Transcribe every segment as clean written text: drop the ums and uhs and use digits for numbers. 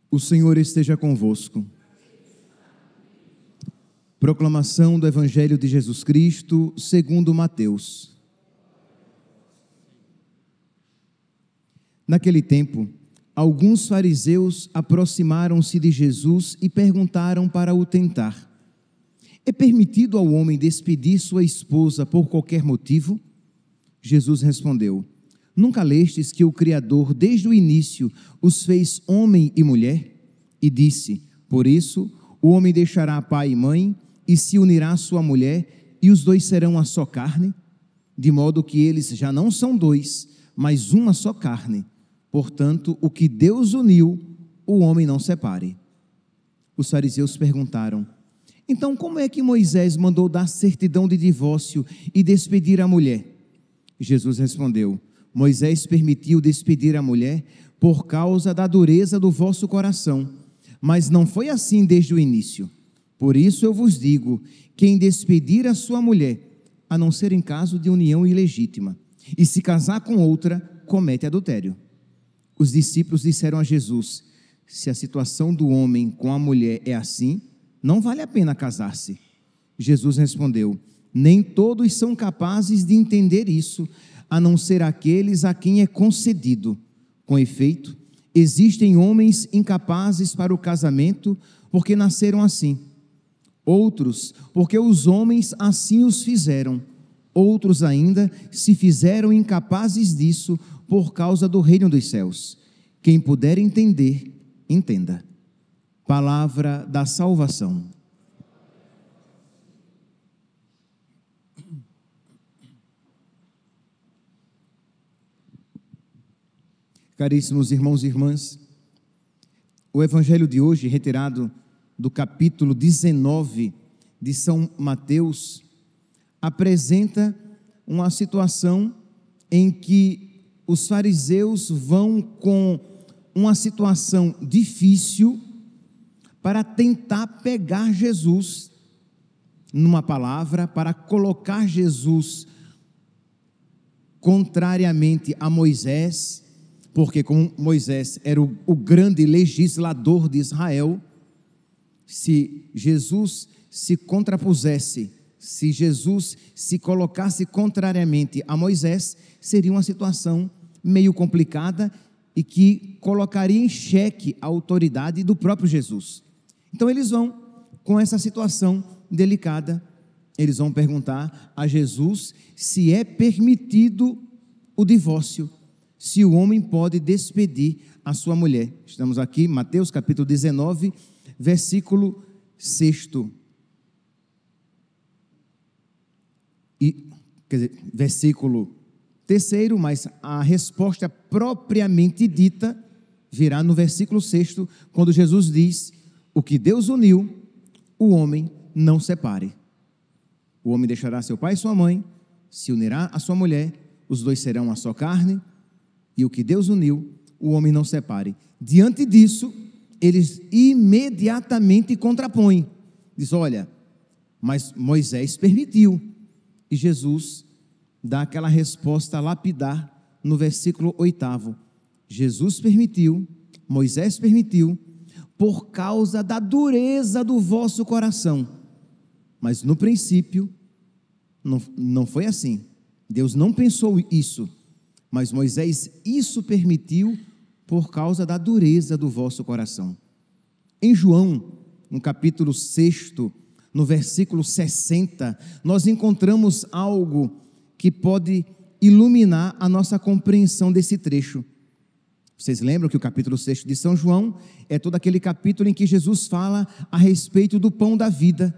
O Senhor esteja convosco. Proclamação do Evangelho de Jesus Cristo, segundo Mateus. Naquele tempo, alguns fariseus aproximaram-se de Jesus e perguntaram para o tentar: é permitido ao homem despedir sua esposa por qualquer motivo? Jesus respondeu: nunca lestes que o Criador, desde o início, os fez homem e mulher? E disse: por isso, o homem deixará pai e mãe, e se unirá à sua mulher, e os dois serão uma só carne? De modo que eles já não são dois, mas uma só carne. Portanto, o que Deus uniu, o homem não separe. Os fariseus perguntaram: então como é que Moisés mandou dar certidão de divórcio e despedir a mulher? Jesus respondeu: Moisés permitiu despedir a mulher por causa da dureza do vosso coração, mas não foi assim desde o início. Por isso eu vos digo: quem despedir a sua mulher, a não ser em caso de união ilegítima, e se casar com outra, comete adultério. Os discípulos disseram a Jesus: se a situação do homem com a mulher é assim, não vale a pena casar-se. Jesus respondeu: nem todos são capazes de entender isso, a não ser aqueles a quem é concedido. Com efeito, existem homens incapazes para o casamento porque nasceram assim. Outros, porque os homens assim os fizeram. Outros ainda se fizeram incapazes disso por causa do reino dos céus. Quem puder entender, entenda. Palavra da salvação. Caríssimos irmãos e irmãs, o Evangelho de hoje, retirado do capítulo 19 de São Mateus, apresenta uma situação em que os fariseus vão com uma situação difícil para tentar pegar Jesus numa palavra, para colocar Jesus contrariamente a Moisés, porque como Moisés era o grande legislador de Israel, se Jesus se contrapusesse, se Jesus se colocasse contrariamente a Moisés, seria uma situação meio complicada e que colocaria em xeque a autoridade do próprio Jesus. Então eles vão com essa situação delicada, eles vão perguntar a Jesus se é permitido o divórcio, se o homem pode despedir a sua mulher. Estamos aqui, Mateus capítulo 19, versículo 6. Versículo 3, mas a resposta propriamente dita virá no versículo 6, quando Jesus diz: o que Deus uniu, o homem não separe. O homem deixará seu pai e sua mãe, se unirá à sua mulher, os dois serão uma só carne, e o que Deus uniu, o homem não separe. Diante disso, eles imediatamente contrapõem. Diz: olha, mas Moisés permitiu. E Jesus dá aquela resposta lapidar no versículo 8. Jesus permitiu, Moisés permitiu, por causa da dureza do vosso coração. Mas no princípio, não foi assim. Deus não pensou isso. Mas Moisés isso permitiu por causa da dureza do vosso coração. Em João, no capítulo 6, no versículo 60, nós encontramos algo que pode iluminar a nossa compreensão desse trecho. Vocês lembram que o capítulo 6 de São João é todo aquele capítulo em que Jesus fala a respeito do pão da vida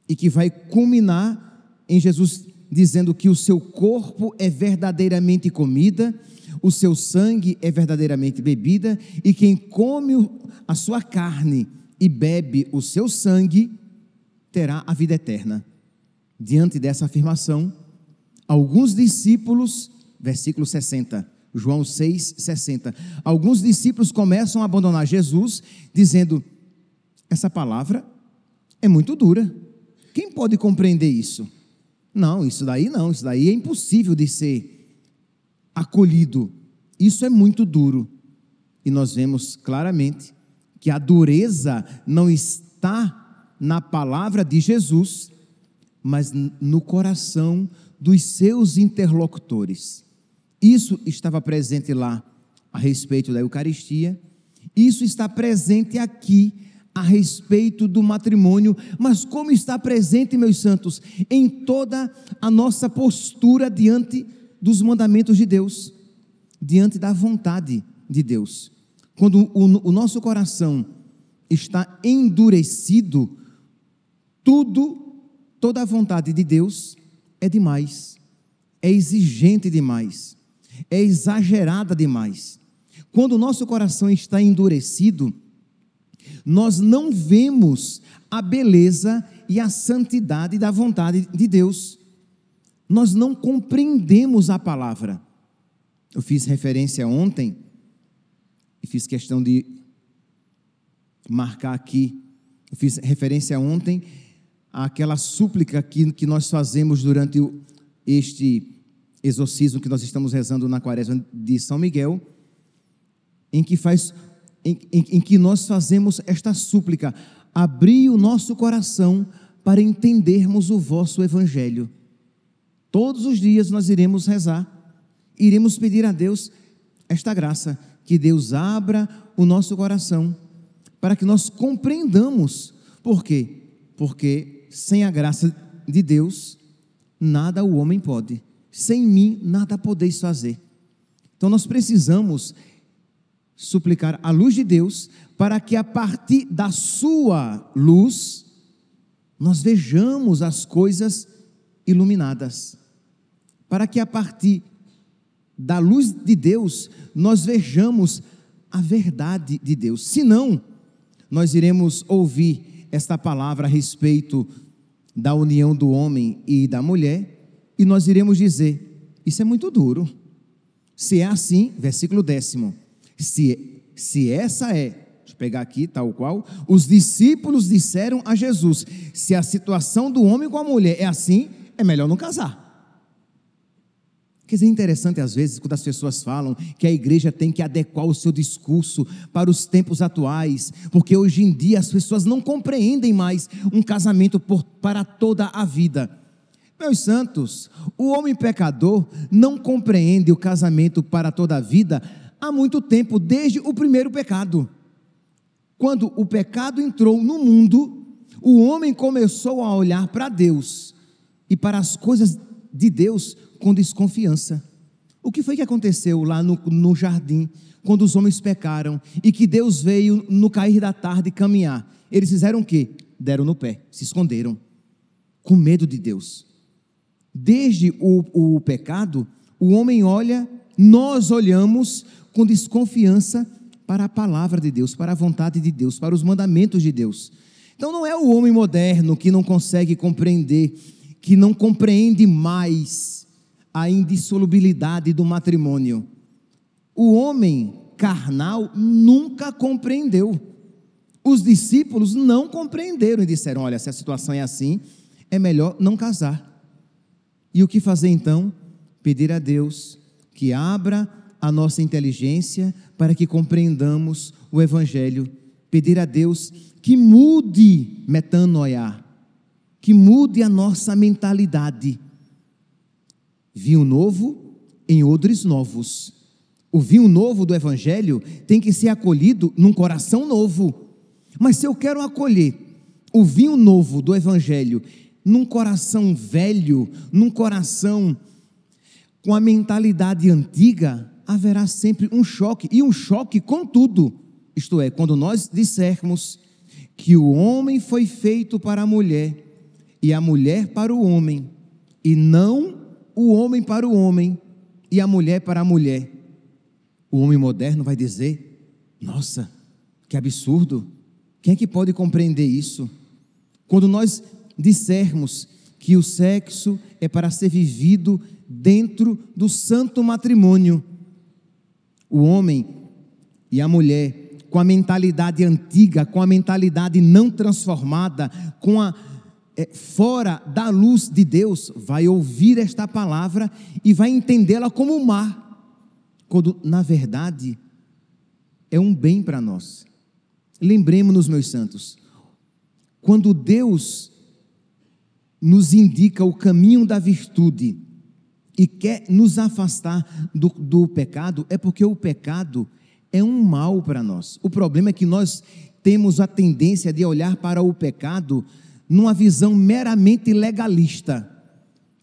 e que vai culminar em Jesus dizendo que o seu corpo é verdadeiramente comida, o seu sangue é verdadeiramente bebida, e quem come a sua carne e bebe o seu sangue terá a vida eterna. Diante dessa afirmação, alguns discípulos, versículo 60, João 6, 60, alguns discípulos começam a abandonar Jesus, dizendo: essa palavra é muito dura, quem pode compreender isso? Não, isso daí é impossível de ser acolhido, isso é muito duro. E nós vemos claramente que a dureza não está na palavra de Jesus, mas no coração dos seus interlocutores. Isso estava presente lá a respeito da Eucaristia, isso está presente aqui a respeito do matrimônio, mas como está presente, meus santos, em toda a nossa postura diante dos mandamentos de Deus, diante da vontade de Deus. Quando o nosso coração está endurecido, toda a vontade de Deus é demais, é exigente demais, é exagerada demais. Quando o nosso coração está endurecido, nós não vemos a beleza e a santidade da vontade de Deus. Nós não compreendemos a palavra. Eu fiz referência ontem, e fiz questão de marcar aqui, eu fiz referência ontem àquela súplica que nós fazemos durante este exorcismo que nós estamos rezando na quaresma de São Miguel, em que nós fazemos esta súplica: abri o nosso coração para entendermos o vosso evangelho. Todos os dias nós iremos rezar, iremos pedir a Deus esta graça, que Deus abra o nosso coração, para que nós compreendamos. Por quê? Porque sem a graça de Deus, nada o homem pode. Sem mim, nada podeis fazer. Então nós precisamos suplicar a luz de Deus, para que a partir da sua luz, nós vejamos as coisas iluminadas, para que a partir da luz de Deus, nós vejamos a verdade de Deus. Senão, nós iremos ouvir esta palavra a respeito da união do homem e da mulher, e nós iremos dizer: isso é muito duro. Se é assim, versículo 10, se essa é, deixa eu pegar aqui, tal qual, os discípulos disseram a Jesus: se a situação do homem com a mulher é assim, é melhor não casar. Quer dizer, é interessante às vezes quando as pessoas falam que a igreja tem que adequar o seu discurso para os tempos atuais, porque hoje em dia as pessoas não compreendem mais um casamento para toda a vida. Meus santos, o homem pecador não compreende o casamento para toda a vida há muito tempo, desde o primeiro pecado. Quando o pecado entrou no mundo, o homem começou a olhar para Deus e para as coisas de Deus com desconfiança. O que foi que aconteceu lá no jardim, quando os homens pecaram e que Deus veio no cair da tarde caminhar? Eles fizeram o quê? Deram no pé, se esconderam, com medo de Deus. Desde o pecado, o homem olha, nós olhamos com desconfiança para a palavra de Deus, para a vontade de Deus, para os mandamentos de Deus. Então não é o homem moderno que não consegue compreender, que não compreende mais a indissolubilidade do matrimônio. O homem carnal nunca compreendeu. Os discípulos não compreenderam e disseram: olha, se a situação é assim, é melhor não casar. E o que fazer então? Pedir a Deus que abra a nossa inteligência para que compreendamos o evangelho. Pedir a Deus que mude, metanoia, que mude a nossa mentalidade. Vinho novo em odres novos. O vinho novo do evangelho tem que ser acolhido num coração novo. Mas se eu quero acolher o vinho novo do evangelho num coração velho, num coração com a mentalidade antiga, haverá sempre um choque, e um choque com tudo. Isto é, quando nós dissermos que o homem foi feito para a mulher e a mulher para o homem, e não o homem para o homem e a mulher para a mulher, o homem moderno vai dizer: nossa, que absurdo, quem é que pode compreender isso? Quando nós dissermos que o sexo é para ser vivido dentro do santo matrimônio, o homem e a mulher, com a mentalidade antiga, com a mentalidade não transformada, fora da luz de Deus, vai ouvir esta palavra e vai entendê-la como um mar, quando na verdade é um bem para nós. lembremos-nos, meus santos, quando Deus nos indica o caminho da virtude e quer nos afastar do pecado, é porque o pecado é um mal para nós. O problema é que nós temos a tendência de olhar para o pecado numa visão meramente legalista.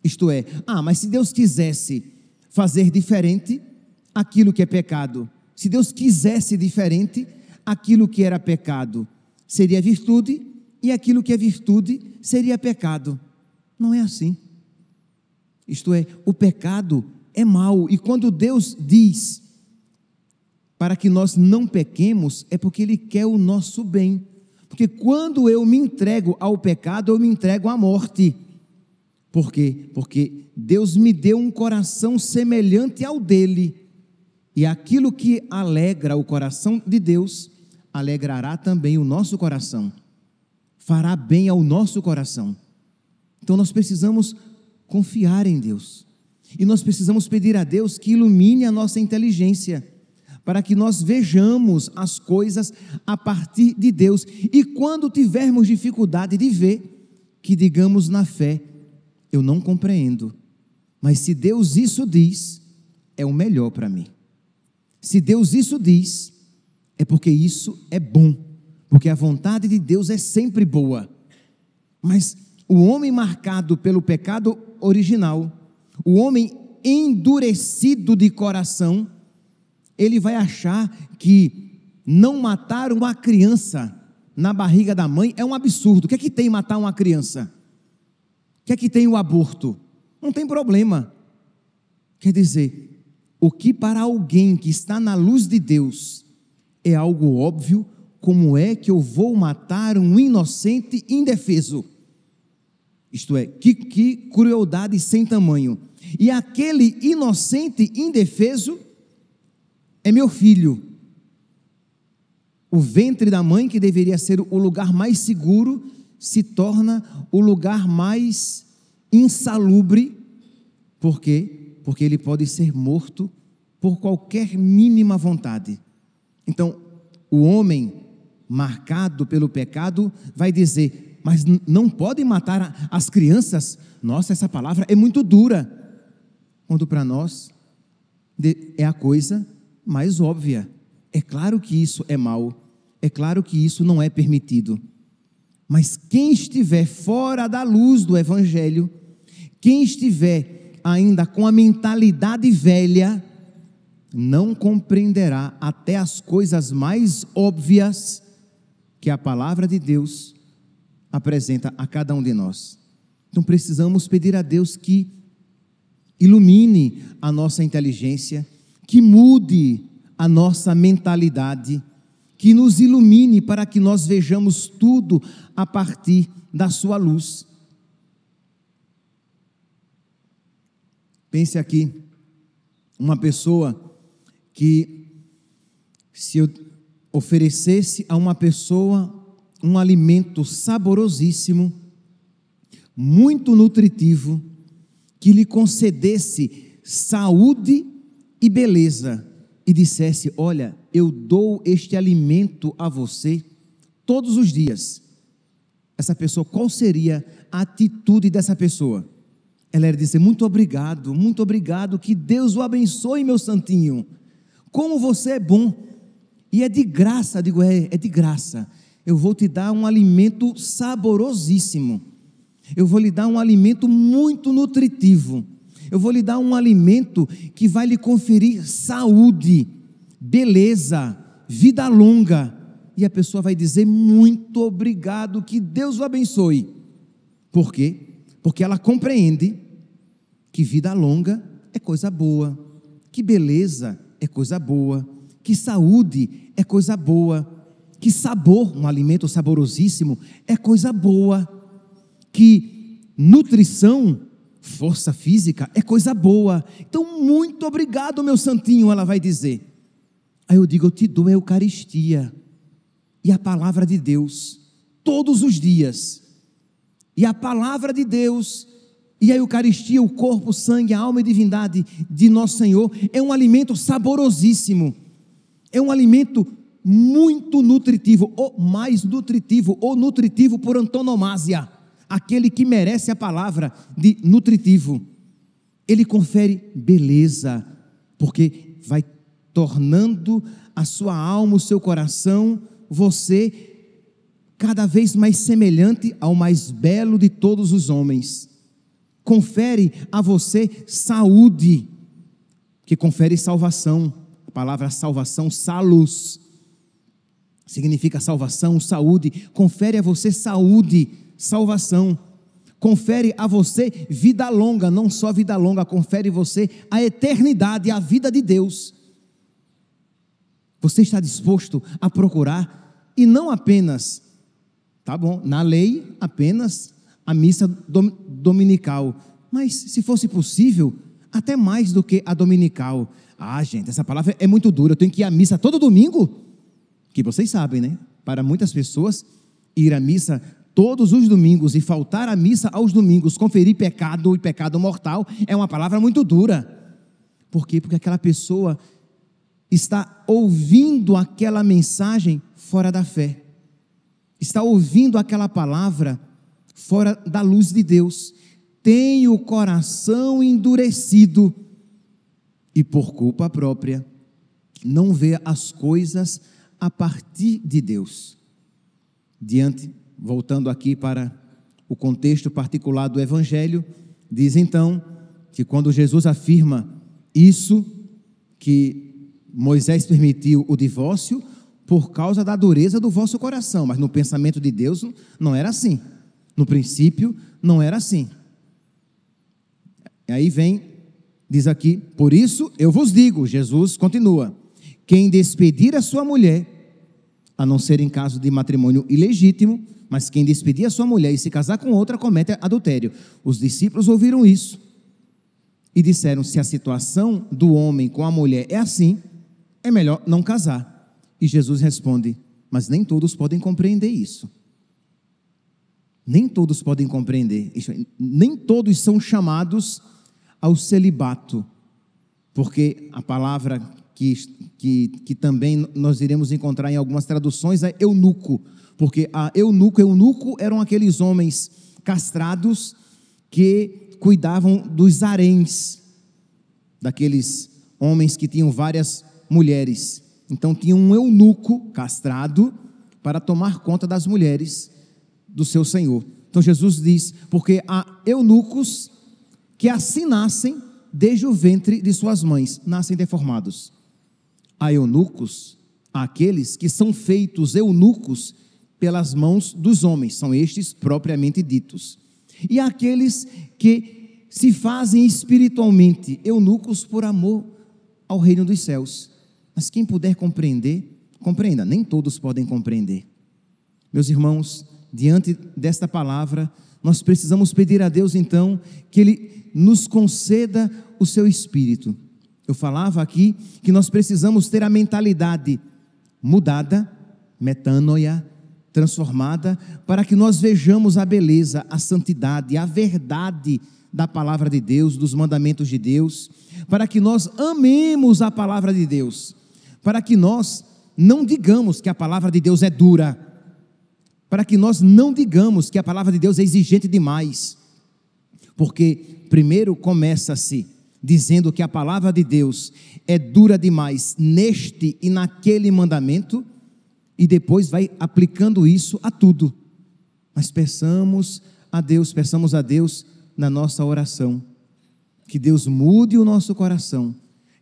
Isto é, mas se Deus quisesse fazer diferente aquilo que é pecado, se Deus quisesse diferente aquilo que era pecado, seria virtude, e aquilo que é virtude seria pecado. Não é assim. Isto é, o pecado é mau, e quando Deus diz para que nós não pequemos, é porque Ele quer o nosso bem. Porque quando eu me entrego ao pecado, eu me entrego à morte. Por quê? Porque Deus me deu um coração semelhante ao dele, e aquilo que alegra o coração de Deus, alegrará também o nosso coração, fará bem ao nosso coração. Então nós precisamos confiar em Deus, e nós precisamos pedir a Deus que ilumine a nossa inteligência, para que nós vejamos as coisas a partir de Deus, e quando tivermos dificuldade de ver, que digamos na fé: eu não compreendo, mas se Deus isso diz, é o melhor para mim. Se Deus isso diz, é porque isso é bom, porque a vontade de Deus é sempre boa. Mas o homem marcado pelo pecado original, o homem endurecido de coração, ele vai achar que não matar uma criança na barriga da mãe é um absurdo. O que é que tem matar uma criança? O que é que tem o aborto? Não tem problema. Quer dizer, o que para alguém que está na luz de Deus é algo óbvio, como é que eu vou matar um inocente indefeso? Isto é, que crueldade sem tamanho. E aquele inocente indefeso é meu filho. O ventre da mãe, que deveria ser o lugar mais seguro, se torna o lugar mais insalubre. Por quê? Porque ele pode ser morto por qualquer mínima vontade. Então, o homem marcado pelo pecado vai dizer: mas não pode matar as crianças? Nossa, essa palavra é muito dura. Quando para nós é a coisa mais óbvia. É claro que isso é mal, é claro que isso não é permitido. Mas quem estiver fora da luz do Evangelho, quem estiver ainda com a mentalidade velha, não compreenderá até as coisas mais óbvias que a palavra de Deus apresenta a cada um de nós. Então precisamos pedir a Deus que ilumine a nossa inteligência, que mude a nossa mentalidade, que nos ilumine para que nós vejamos tudo a partir da sua luz. Pense aqui, uma pessoa que, se eu oferecesse a uma pessoa um alimento saborosíssimo, muito nutritivo, que lhe concedesse saúde e beleza, e dissesse: olha, eu dou este alimento a você todos os dias. Essa pessoa, qual seria a atitude dessa pessoa? Ela ia dizer: muito obrigado, que Deus o abençoe, meu santinho, como você é bom, e é de graça. Digo, é de graça, eu vou te dar um alimento saborosíssimo, eu vou lhe dar um alimento muito nutritivo, eu vou lhe dar um alimento que vai lhe conferir saúde, beleza, vida longa. E a pessoa vai dizer: muito obrigado, que Deus o abençoe. Por quê? Porque ela compreende que vida longa é coisa boa, que beleza é coisa boa, que saúde é coisa boa, que sabor, um alimento saborosíssimo, é coisa boa, que nutrição, força física é coisa boa. Então, muito obrigado, meu santinho, ela vai dizer. Aí eu digo: eu te dou a Eucaristia e a palavra de Deus todos os dias. E a palavra de Deus e a Eucaristia, o corpo, sangue, a alma e divindade de nosso Senhor, é um alimento saborosíssimo, é um alimento muito nutritivo, ou mais nutritivo, ou nutritivo por antonomasia, aquele que merece a palavra de nutritivo. Ele confere beleza, porque vai tornando a sua alma, o seu coração, você cada vez mais semelhante ao mais belo de todos os homens. Confere a você saúde, que confere salvação. A palavra salvação, salus, significa salvação, saúde. Confere a você saúde, salvação. Confere a você vida longa, não só vida longa, confere a você a eternidade, a vida de Deus. Você está disposto a procurar, e não apenas, tá bom, na lei, apenas a missa dominical, mas se fosse possível, até mais do que a dominical. Gente, essa palavra é muito dura, eu tenho que ir à missa todo domingo? Que vocês sabem, né? Para muitas pessoas, ir à missa todos os domingos e faltar à missa aos domingos, conferir pecado e pecado mortal, é uma palavra muito dura. Por quê? Porque aquela pessoa está ouvindo aquela mensagem fora da fé, está ouvindo aquela palavra fora da luz de Deus, tem o coração endurecido e por culpa própria não vê as coisas a partir de Deus. Voltando aqui para o contexto particular do Evangelho, diz então que quando Jesus afirma isso, que Moisés permitiu o divórcio por causa da dureza do vosso coração, mas no pensamento de Deus não era assim, no princípio não era assim. E aí diz aqui, por isso eu vos digo, Jesus continua, quem despedir a sua mulher, a não ser em caso de matrimônio ilegítimo, mas quem despedir a sua mulher e se casar com outra, comete adultério. Os discípulos ouviram isso e disseram, se a situação do homem com a mulher é assim, é melhor não casar. E Jesus responde, mas nem todos podem compreender isso. Nem todos podem compreender, nem todos são chamados ao celibato, porque a palavra que também nós iremos encontrar em algumas traduções é eunuco, porque eunuco eram aqueles homens castrados que cuidavam dos haréns, daqueles homens que tinham várias mulheres. Então tinha um eunuco castrado para tomar conta das mulheres do seu senhor. Então Jesus diz, porque há eunucos que assim nascem desde o ventre de suas mães, nascem deformados. Há eunucos, aqueles que são feitos eunucos pelas mãos dos homens, são estes propriamente ditos. E há aqueles que se fazem espiritualmente eunucos por amor ao reino dos céus. Mas quem puder compreender, compreenda, nem todos podem compreender. Meus irmãos, diante desta palavra, nós precisamos pedir a Deus então, que Ele nos conceda o seu Espírito. Eu falava aqui que nós precisamos ter a mentalidade mudada, metanoia, transformada, para que nós vejamos a beleza, a santidade, a verdade da palavra de Deus, dos mandamentos de Deus, para que nós amemos a palavra de Deus, para que nós não digamos que a palavra de Deus é dura, para que nós não digamos que a palavra de Deus é exigente demais, porque primeiro começa-se dizendo que a palavra de Deus é dura demais neste e naquele mandamento, e depois vai aplicando isso a tudo. Mas peçamos a Deus na nossa oração, que Deus mude o nosso coração,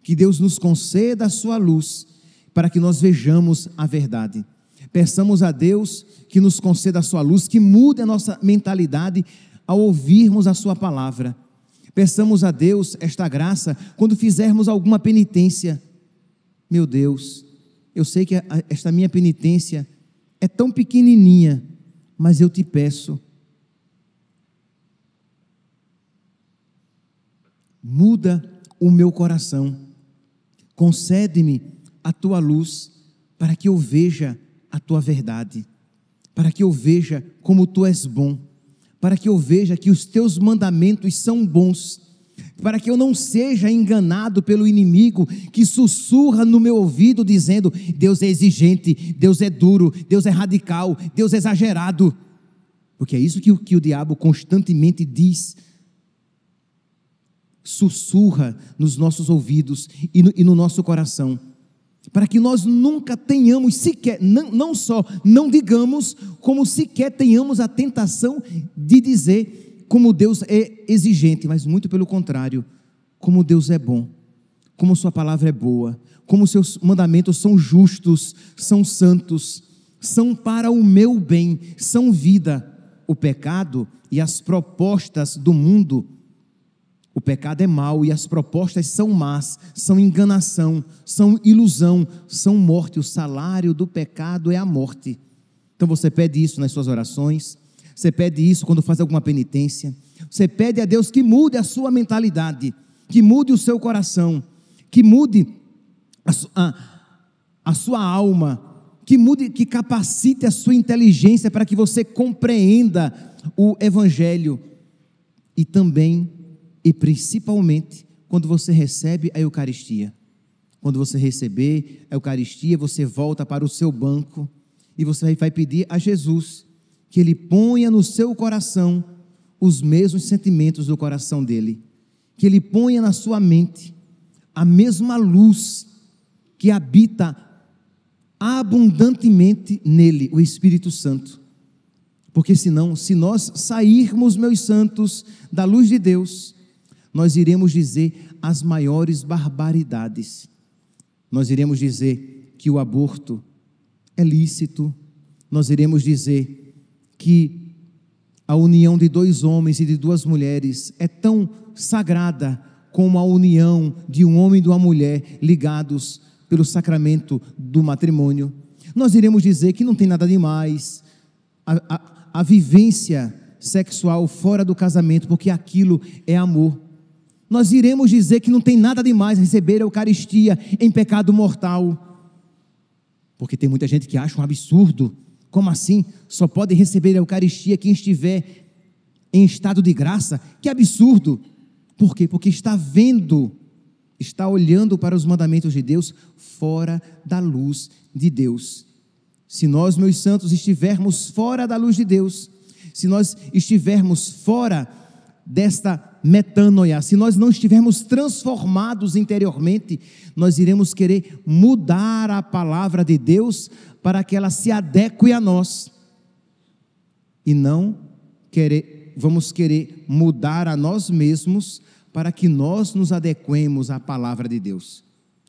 que Deus nos conceda a sua luz, para que nós vejamos a verdade. Peçamos a Deus que nos conceda a sua luz, que mude a nossa mentalidade ao ouvirmos a sua palavra. Peçamos a Deus esta graça quando fizermos alguma penitência. Meu Deus, eu sei que esta minha penitência é tão pequenininha, mas eu te peço, muda o meu coração, concede-me a tua luz, para que eu veja a tua verdade, para que eu veja como tu és bom, para que eu veja que os teus mandamentos são bons, para que eu não seja enganado pelo inimigo que sussurra no meu ouvido dizendo: Deus é exigente, Deus é duro, Deus é radical, Deus é exagerado. Porque é isso que o diabo constantemente diz, sussurra nos nossos ouvidos e no nosso coração, para que nós nunca tenhamos sequer, não só não digamos, como sequer tenhamos a tentação de dizer como Deus é exigente, mas muito pelo contrário, como Deus é bom, como sua palavra é boa, como seus mandamentos são justos, são santos, são para o meu bem, são vida. O pecado e as propostas do mundo, o pecado é mau e as propostas são más, são enganação, são ilusão, são morte. O salário do pecado é a morte. Então você pede isso nas suas orações, você pede isso quando faz alguma penitência, você pede a Deus que mude a sua mentalidade, que mude o seu coração, que mude a sua alma, que mude, que capacite a sua inteligência para que você compreenda o Evangelho. E também e principalmente quando você recebe a Eucaristia. Quando você receber a Eucaristia, você volta para o seu banco e você vai pedir a Jesus que Ele ponha no seu coração os mesmos sentimentos do coração dele, que Ele ponha na sua mente a mesma luz que habita abundantemente nele, o Espírito Santo. Porque senão, se nós sairmos, meus santos, da luz de Deus, nós iremos dizer as maiores barbaridades. Nós iremos dizer que o aborto é lícito, nós iremos dizer que a união de dois homens e de duas mulheres é tão sagrada como a união de um homem e de uma mulher ligados pelo sacramento do matrimônio. Nós iremos dizer que não tem nada demais a vivência sexual fora do casamento, porque aquilo é amor. Nós iremos dizer que não tem nada demais receber a Eucaristia em pecado mortal, porque tem muita gente que acha um absurdo. Como assim? Só pode receber a Eucaristia quem estiver em estado de graça? Que absurdo! Por quê? Porque está olhando para os mandamentos de Deus fora da luz de Deus. Se nós, meus santos, estivermos fora da luz de Deus, se nós estivermos fora desta metanoia, se nós não estivermos transformados interiormente, nós iremos querer mudar a palavra de Deus para que ela se adeque a nós, e não vamos querer mudar a nós mesmos para que nós nos adequemos à palavra de Deus.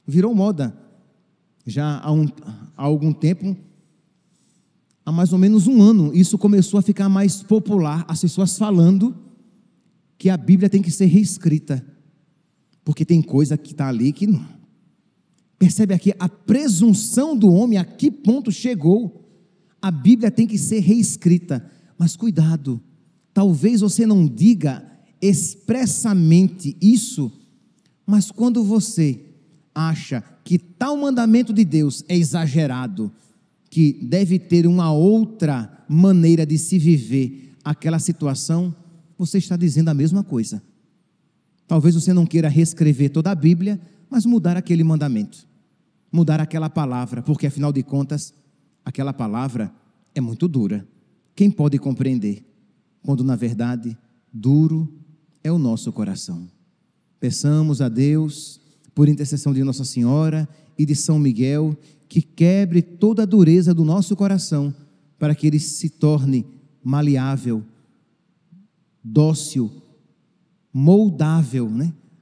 Virou moda, já há algum tempo, há mais ou menos um ano, isso começou a ficar mais popular, as pessoas falando que a Bíblia tem que ser reescrita, porque tem coisa que está ali que não. Percebe aqui a presunção do homem, a que ponto chegou? A Bíblia tem que ser reescrita, mas cuidado, talvez você não diga expressamente isso, mas quando você acha que tal mandamento de Deus é exagerado, que deve ter uma outra maneira de se viver aquela situação, você está dizendo a mesma coisa. Talvez você não queira reescrever toda a Bíblia, mas mudar aquele mandamento, mudar aquela palavra, porque afinal de contas, aquela palavra é muito dura. Quem pode compreender? Quando na verdade, duro é o nosso coração. Peçamos a Deus, por intercessão de Nossa Senhora e de São Miguel, que quebre toda a dureza do nosso coração, para que ele se torne maleável, dócil, moldável,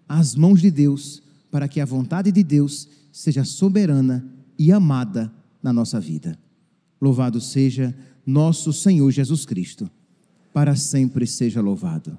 às mãos de Deus, para que a vontade de Deus seja soberana e amada na nossa vida. Louvado seja nosso Senhor Jesus Cristo, para sempre seja louvado.